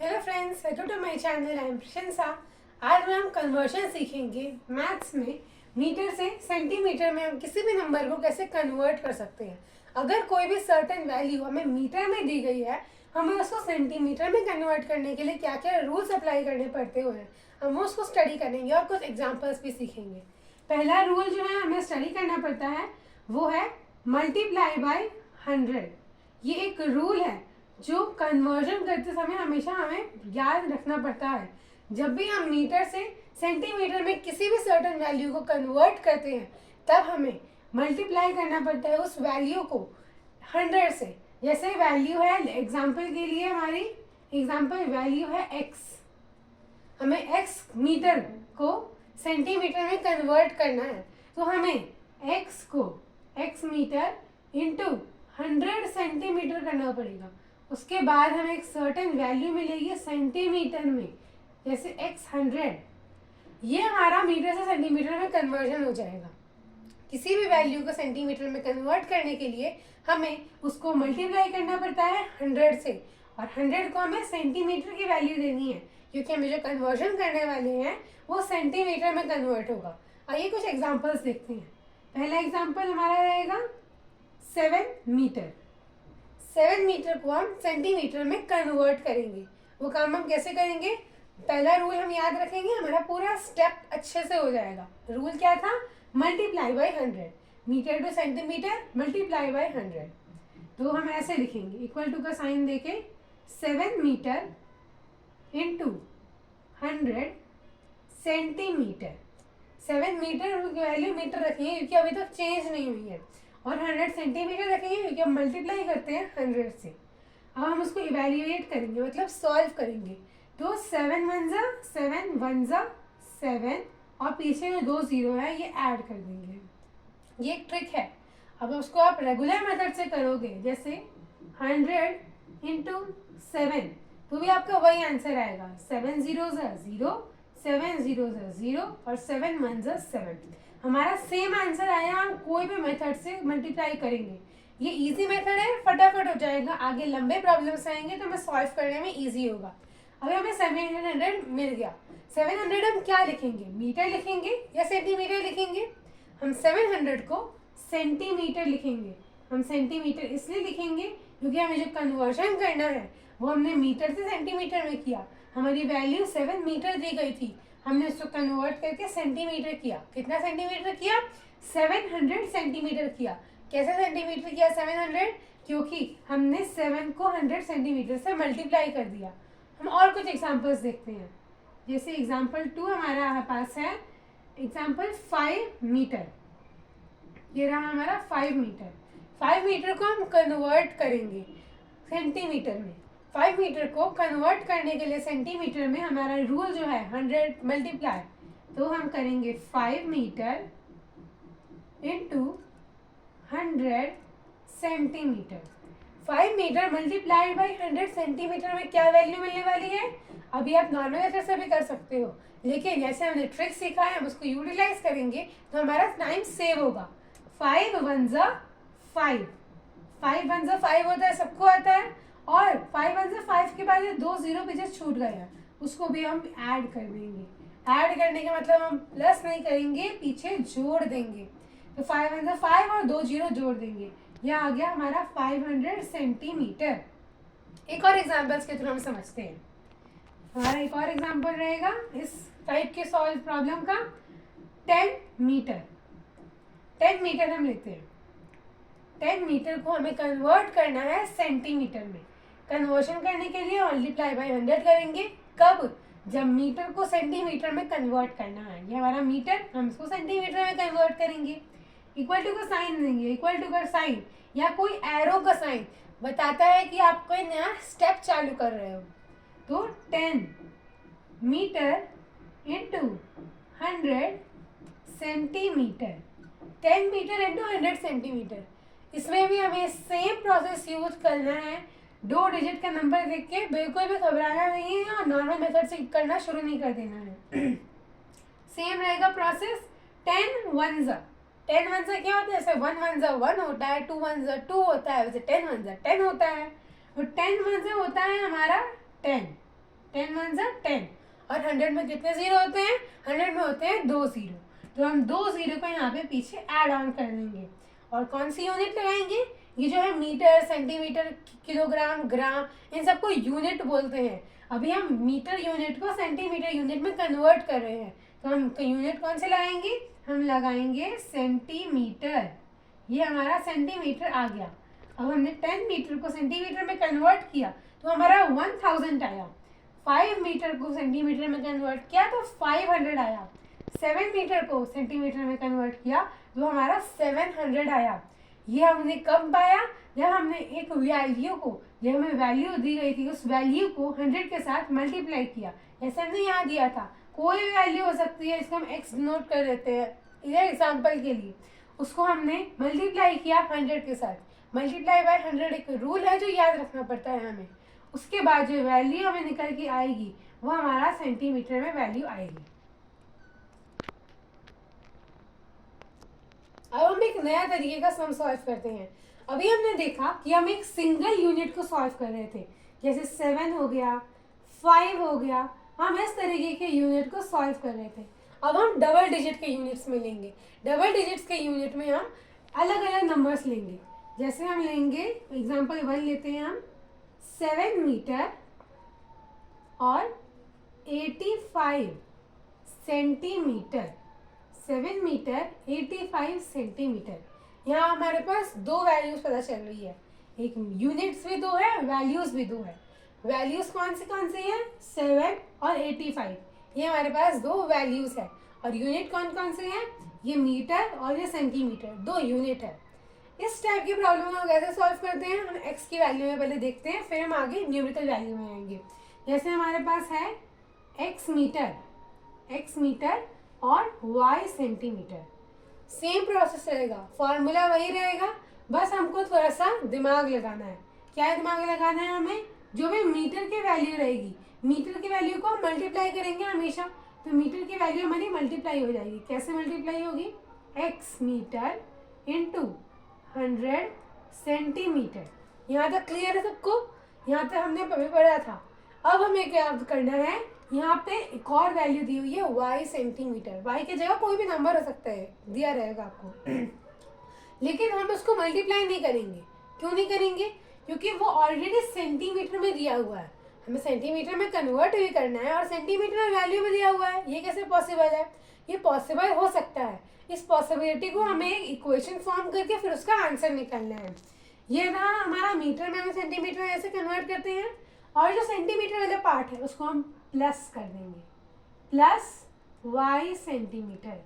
Hello friends, welcome to my channel. I am Prashansa. आज में हम कन्वर्शन सीखेंगे मैथ्स में। मीटर से सेंटीमीटर में हम किसी भी नंबर को कैसे कन्वर्ट कर सकते हैं। अगर कोई भी सर्टेन वैल्यू हमें मीटर में दी गई है, हमें उसको सेंटीमीटर में कन्वर्ट करने के लिए क्या क्या रूल्स अप्लाई करने पड़ते हुए हम उसको स्टडी करेंगे और कुछ एग्जाम्पल्स भी सीखेंगे। पहला रूल जो है हमें स्टडी करना पड़ता है वो है मल्टीप्लाई बाय 100। ये एक रूल है जो कन्वर्जन करते समय हमेशा हमें याद रखना पड़ता है। जब भी हम मीटर से सेंटीमीटर में किसी भी सर्टेन वैल्यू को कन्वर्ट करते हैं, तब हमें मल्टीप्लाई करना पड़ता है उस वैल्यू को 100 से। जैसे वैल्यू है, एग्जाम्पल के लिए हमारी एग्जाम्पल वैल्यू है x। हमें x मीटर को सेंटीमीटर में कन्वर्ट करना है, तो हमें x को x मीटर इंटू 100 सेंटीमीटर करना पड़ेगा। उसके बाद हमें एक सर्टेन वैल्यू मिलेगी सेंटीमीटर में, जैसे x 100। ये हमारा मीटर से सेंटीमीटर में कन्वर्जन हो जाएगा। किसी भी वैल्यू को सेंटीमीटर में कन्वर्ट करने के लिए हमें उसको मल्टीप्लाई करना पड़ता है 100 से, और 100 को हमें सेंटीमीटर की वैल्यू देनी है, क्योंकि हमें जो कन्वर्जन करने वाले हैं वो सेंटीमीटर में कन्वर्ट होगा। आइए कुछ एग्जांपल्स देखते हैं। पहला एग्जांपल हमारा रहेगा 7 मीटर। 7 मीटर को हम सेंटीमीटर में कन्वर्ट करेंगे। वो काम हम कैसे करेंगे? पहला रूल हम याद रखेंगे, हमारा पूरा स्टेप अच्छे से हो जाएगा। रूल क्या था? Multiply by 100। Metre to centimetre multiply by 100। तो हम ऐसे लिखेंगे, इक्वल टू का साइन देके 7 metre into 100 centimetre. 7 metre value metre रखेंगे क्योंकि अभी तक चेंज नहीं हुई है, और 100 सेंटीमीटर रखेंगे क्योंकि हम मल्टीप्लाई करते हैं 100 से। अब हम उसको इवेल्युएट करेंगे, मतलब सॉल्व करेंगे। तो 7 वन ज़ा 7 वन ज़ा 7, और पीछे जो 2 जीरो है ये ऐड कर देंगे। ये एक ट्रिक है। अब उसको आप रेगुलर मेथड से करोगे, जैसे 100 इंटू 7, तो भी आपका वही आंसर आएगा। 7 जीरो ज़ा 0, 7 जीरो ज़ा 0, और 7 वन ज़ा 7। हमारा सेम आंसर आया। हम कोई भी मेथड से मल्टीप्लाई करेंगे। ये इजी मेथड है, फटाफट हो जाएगा। आगे लंबे प्रॉब्लम्स आएंगे तो हमें सॉल्व करने में इजी होगा। अगर हमें 700 मिल गया, 700 हम क्या लिखेंगे? मीटर लिखेंगे या सेंटीमीटर लिखेंगे? हम 700 को सेंटीमीटर लिखेंगे। हम सेंटीमीटर इसलिए लिखेंगे क्योंकि हमें जो कन्वर्जन करना है वो हमने मीटर से सेंटीमीटर में किया। हमारी वैल्यू 7 मीटर दी गई थी, हमने उसको कन्वर्ट करके सेंटीमीटर किया। कितना सेंटीमीटर किया? 700 सेंटीमीटर किया। कैसे सेंटीमीटर किया 700? क्योंकि हमने 7 को 100 सेंटीमीटर से मल्टीप्लाई कर दिया। हम और कुछ एग्जांपल्स देखते हैं। जैसे एग्जांपल 2 हमारा पास है, एग्जांपल 5 मीटर। ये रहा हमारा 5 मीटर। 5 मीटर को हम कन्वर्ट करेंगे सेंटीमीटर में। 5 मीटर को कन्वर्ट करने के लिए सेंटीमीटर में हमारा रूल जो है 100 मल्टीप्लाई। तो हम करेंगे 5 metre into 100 centimetre. 5 metre multiplied by 100 centimetre में क्या वैल्यू मिलने वाली है? अभी आप नॉर्मल मेथड से भी कर सकते हो, लेकिन जैसे हमने ट्रिक सीखा है हम उसको यूटिलाइज करेंगे तो हमारा टाइम सेव होगा। 5 वन ज़ा 5, 5 वन ज़ा 5 होता है, सबको आता है। और 5 वन ज़ा 5 के बाद ये 2 जीरो पीछे छूट गए हैं, उसको भी हम ऐड कर देंगे। ऐड करने का मतलब हम प्लस नहीं करेंगे, पीछे जोड़ देंगे। तो 5 वन ज़ा 5 और 2 जीरो जोड़ देंगे। यह आ गया हमारा 500 सेंटीमीटर। एक और एग्जांपल्स के थ्रू हम समझते हैं। हमारा एक और एग्जांपल रहेगा इस टाइप के सॉल्व प्रॉब्लम का। 10 मीटर। 10 मीटर हम लेते हैं। 10 मीटर को हमें कन्वर्ट करना है सेंटीमीटर में। कन्वर्शन करने के लिए मल्टीप्लाई बाय 100 करेंगे। कब? जब मीटर को सेंटीमीटर में कन्वर्ट करना है। ये हमारा मीटर, हम इसको सेंटीमीटर में कन्वर्ट करेंगे। इक्वल टू का साइन देंगे। इक्वल टू का साइन या कोई एरो का साइन बताता है कि आप कोई नया स्टेप चालू कर रहे हो। तो 10 metre into 100 centimetre. 10 metre into 100 centimetre. इसमें भी हमें सेम प्रोसेस यूज करना है। 2 डिजिट का नंबर देख के बिल्कुल भी घबराना नहीं है और नॉर्मल मेथड से करना शुरू नहीं कर देना है। सेम रहेगा प्रोसेस। 10 वन ज़ा 10 वन ज़ा क्या होता है? जैसे 1 वन ज़ा 1 होता है, 2 वन ज़ा 2 होता है, वैसे 10 वन ज़ा 10 होता है। और 10 वन ज़ा होता है हमारा 10। 10 वन ज़ा 10, और 100 में कितने जीरो होते हैं? 100 में होते हैं 2 जीरो, तो हम 2 जीरो को यहाँ पे पीछे ऐड ऑन कर देंगे। और कौन सी यूनिट लगाएंगे? ये जो है मीटर, सेंटीमीटर, किलोग्राम, ग्राम, इन सबको यूनिट बोलते हैं। अभी हम मीटर यूनिट को सेंटीमीटर यूनिट में कन्वर्ट कर रहे हैं, तो हम यूनिट कौन से लगाएंगे? हम लगाएंगे सेंटीमीटर। ये हमारा सेंटीमीटर आ गया। अब हमने 10 मीटर को सेंटीमीटर में कन्वर्ट किया तो हमारा 1000 आया। 5 मीटर को सेंटीमीटर में कन्वर्ट किया तो 500 आया। 7 मीटर को सेंटीमीटर में कन्वर्ट किया तो हमारा 700 आया। ये हमने कब पाया? जब हमने एक वैल्यू को, जब हमें वैल्यू दी गई थी, उस वैल्यू को 100 के साथ मल्टीप्लाई किया। जैसे हमने यहाँ दिया था, कोई भी वैल्यू हो सकती है, इसको हम एक्स नोट कर देते हैं इधर एग्जाम्पल के लिए। उसको हमने मल्टीप्लाई किया 100 के साथ। मल्टीप्लाई बाय 100 एक रूल है जो याद रखना पड़ता है हमें। उसके बाद जो वैल्यू हमें निकल के आएगी वो हमारा सेंटीमीटर में वैल्यू आएगी। अब हम एक नया तरीके का सम सॉल्व करते हैं। अभी हमने देखा कि हम एक सिंगल यूनिट को सॉल्व कर रहे थे, जैसे 7 हो गया, 5 हो गया, हम इस तरीके के यूनिट को सॉल्व कर रहे थे। अब हम डबल डिजिट के यूनिट्स में लेंगे। डबल डिजिट्स के यूनिट में हम अलग अलग नंबर्स लेंगे। जैसे हम लेंगे एग्जांपल 1 लेते हैं हम 7 मीटर और 85 सेंटीमीटर। 7 metre 85 centimetre. यहाँ हमारे पास दो वैल्यूज पता चल रही है, एक यूनिट्स भी दो है, वैल्यूज भी दो है। वैल्यूज कौन से हैं? 7 और 85। ये हमारे पास दो वैल्यूज है। और यूनिट कौन से हैं? ये मीटर और ये सेंटीमीटर, दो यूनिट है। इस टाइप की प्रॉब्लम हम कैसे सॉल्व करते हैं? हम एक्स की वैल्यू में पहले देखते हैं, फिर हम आगे न्यूमेरिकल वैल्यू में आएंगे। जैसे हमारे पास है एक्स मीटर और वाई सेंटीमीटर। सेम प्रोसेस रहेगा, फॉर्मूला वही रहेगा, बस हमको थोड़ा सा दिमाग लगाना है। क्या दिमाग लगाना है हमें? जो भी मीटर की वैल्यू रहेगी, मीटर की वैल्यू को हम मल्टीप्लाई करेंगे हमेशा, तो मीटर की वैल्यू हमारी मल्टीप्लाई हो जाएगी। कैसे मल्टीप्लाई होगी? X metre into 100 centimetre. यहाँ तक क्लियर है सबको? यहाँ तक हमने पढ़ा पढ़ा था। अब हमें क्या करना है? यहाँ पे एक और वैल्यू दी हुई है वाई सेंटीमीटर। वाई की जगह कोई भी नंबर हो सकता है, दिया रहेगा आपको लेकिन हम उसको मल्टीप्लाई नहीं करेंगे। क्यों नहीं करेंगे? क्योंकि वो ऑलरेडी सेंटीमीटर में दिया हुआ है, हमें सेंटीमीटर में कन्वर्ट भी करना है और सेंटीमीटर में वैल्यू भी दिया हुआ है। ये कैसे पॉसिबल है? ये पॉसिबल हो सकता है। इस पॉसिबिलिटी को हमें एक इक्वेशन फॉर्म करके फिर उसका आंसर निकालना है। ये ना हमारा मीटर में हम सेंटीमीटर में ऐसे कन्वर्ट करते हैं, और जो सेंटीमीटर वाला पार्ट है उसको हम प्लस कर देंगे, plus y centimetre,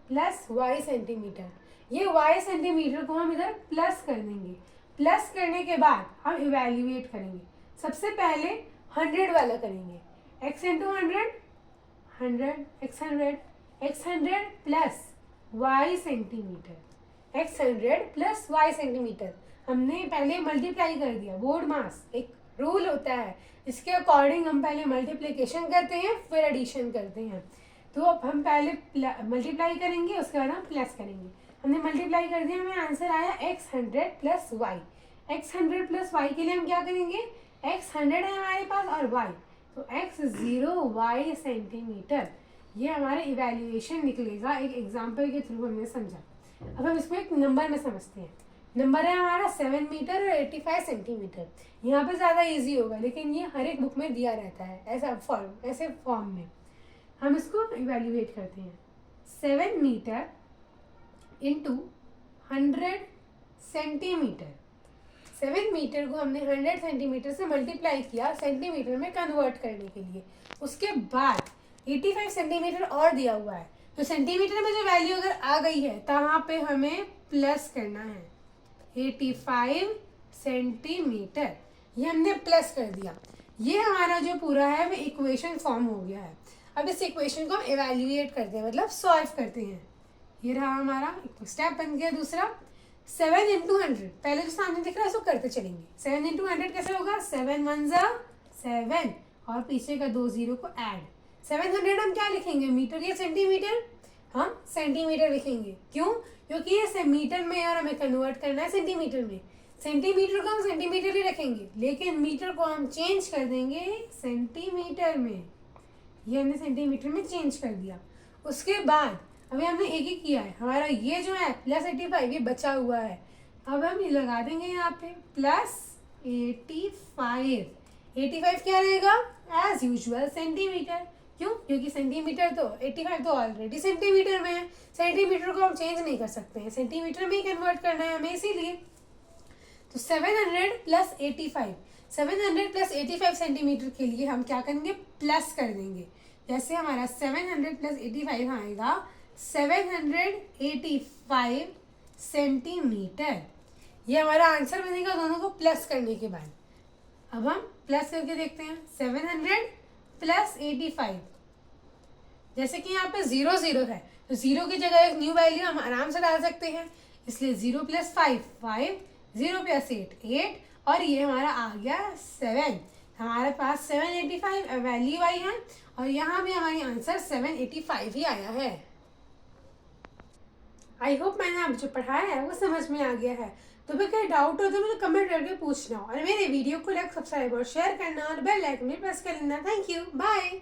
plus y centimetre. ये वाई सेंटीमीटर को हम इधर प्लस कर देंगे। प्लस करने के बाद हम इवेल्युएट करेंगे। सबसे पहले 100 वाला करेंगे, x into 100, x 100 plus y centimetre, x 100 plus y centimetre. हमने पहले मल्टीप्लाई कर दिया, बोर्ड मास एक रूल होता है, इसके अकॉर्डिंग हम पहले मल्टीप्लिकेशन करते हैं फिर एडिशन करते हैं। तो अब हम पहले मल्टीप्लाई करेंगे, उसके बाद हम प्लस करेंगे। हमने मल्टीप्लाई कर दिया, हमें आंसर आया x 100 plus y. x 100 plus y के लिए हम क्या करेंगे? x 100 है हमारे पास और y, तो x 0 y सेंटीमीटर। ये हमारे इवैल्यूएशन निकलेगा, एक एग्जाम्पल के थ्रू हमने समझा। अब हम इसको एक नंबर में समझते हैं। नंबर है हमारा 7 मीटर और 85 सेंटीमीटर। यहाँ पे ज़्यादा इजी होगा, लेकिन ये हर एक बुक में दिया रहता है ऐसे फॉर्म में। हम इसको इवैल्यूएट करते हैं। 7 मीटर इंटू 100 सेंटीमीटर। 7 मीटर को हमने 100 सेंटीमीटर से मल्टीप्लाई किया सेंटीमीटर में कन्वर्ट करने के लिए। उसके बाद 85 सेंटीमीटर और दिया हुआ है, तो सेंटीमीटर में जो वैल्यू अगर आ गई है तो वहाँ पे हमें प्लस करना है। 85 सेंटीमीटर ये हमने प्लस कर दिया। ये हमारा जो पूरा है वो इक्वेशन फॉर्म हो गया है। अब इस इक्वेशन को हम इवैल्यूएट करते हैं, मतलब सॉल्व करते हैं। ये रहा हमारा स्टेप बन गया दूसरा। 7 इंटू 100, पहले जो सामने दिख रहा है उसको करते चलेंगे। 7 इंटू 100 कैसे होगा? 7 1 जा 7 और पीछे का 2 जीरो को ऐड। 700 हम क्या लिखेंगे? मीटर या सेंटीमीटर? हम सेंटीमीटर लिखेंगे। क्यों? क्योंकि ये मीटर में और हमें कन्वर्ट करना है सेंटीमीटर में। सेंटीमीटर को हम सेंटीमीटर ही रखेंगे, लेकिन मीटर को हम चेंज कर देंगे सेंटीमीटर में। ये हमने सेंटीमीटर में चेंज कर दिया। उसके बाद अभी हमने एक ही किया है, हमारा ये जो है +85 ये बचा हुआ है। अब हम ये लगा देंगे यहाँ पे +85। 85 क्या रहेगा? As usual centimetre. क्यों? क्योंकि सेंटीमीटर तो 85 तो ऑलरेडी सेंटीमीटर में है, सेंटीमीटर को हम चेंज नहीं कर सकते हैं, सेंटीमीटर में ही कन्वर्ट करना है हमें, इसीलिए। तो 700 + 85, 700 + 85 सेंटीमीटर के लिए हम क्या करेंगे? प्लस कर देंगे। जैसे हमारा 700 + 85 आएगा 785 सेंटीमीटर। ये हमारा आंसर बनेगा दोनों को प्लस करने के बाद। अब हम प्लस करके देखते हैं। 700 + 85, जैसे कि यहाँ पे 0 0 है, तो 0 की जगह एक न्यू वैल्यू हम आराम से डाल सकते हैं, इसलिए 0 + 5 5, 0 + 8 8, और ये हमारा आ गया 7। हमारे पास 785 वैल्यू आई है, और यहाँ भी हमारी आंसर 785 ही आया है। आई होप मैंने आप जो पढ़ाया है वो समझ में आ गया है। तो फिर कोई डाउट हो तो मुझे कमेंट करके पूछना, और मेरे वीडियो को लाइक, सब्सक्राइब और शेयर करना, और बेल आइकन भी प्रेस कर लेना। Thank you, bye.